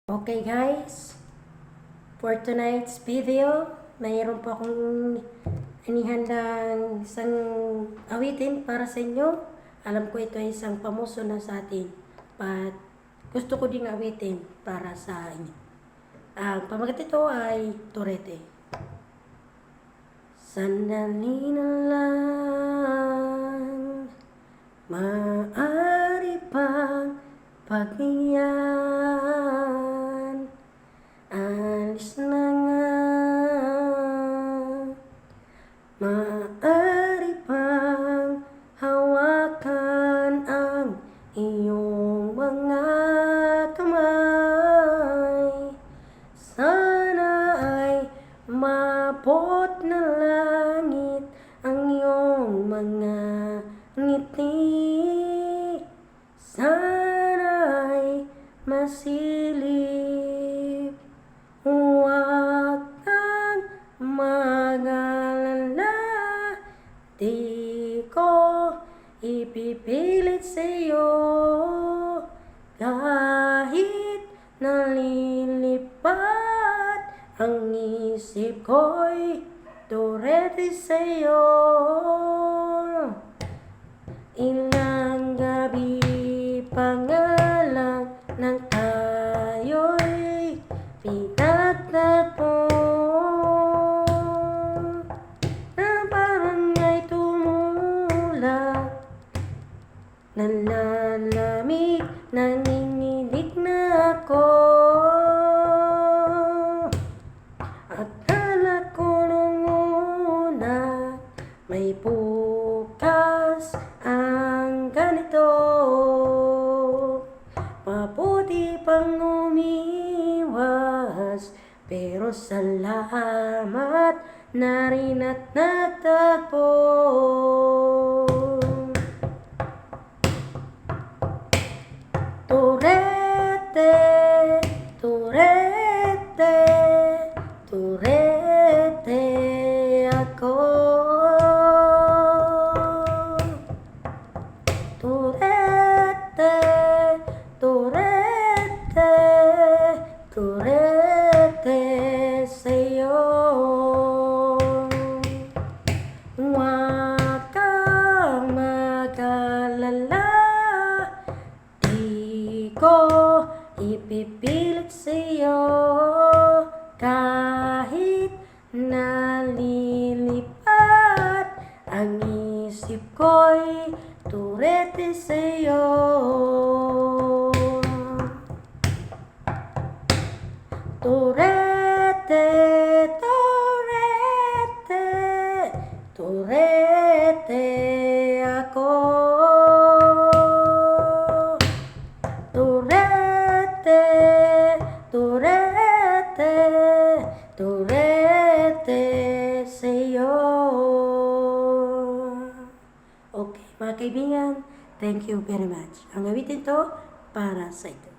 Okay guys, for tonight's video, mayroon po akong inihandang isang awitin para sa inyo. Alam ko ito ay isang pamuso na sa atin, but gusto ko ding awitin para sa inyo. Ang pamagat ito ay Torete. Sandali na lang, maaari pang pagniyan. Alis na nga, maaari pang hawakan ang iyong mga kamay. Sana ay maabot na langit ang iyong mga ngiti. Sana ay masilip. Huwag kang mag-alala, di ko ipipilit sa'yo. Kahit nalilipat ang isip ko'y Torete sa'yo. Ilang gabi pa nga lang nang tayo'y pinagtagpo, na parang nga'y tumulak, nalalamig, nanginginig na ako. Akala ko nung una may bukas ang ganito. Mabuti pang umiwas, pero salamat na rin at nagtagpo. Torete, Torete, Torete ako. Torete, Torete, Torete sa'yo. Huwag kang mag-alala, di ko ipipilit sa'yo. Kahit nalilipat ang isip ko'y Torete sa'yo. Torete, Torete, Torete ako. Torete, Torete, Torete sa'yo. Okay, mga kaibigan, thank you very much. Ang gawitin to para sa ito.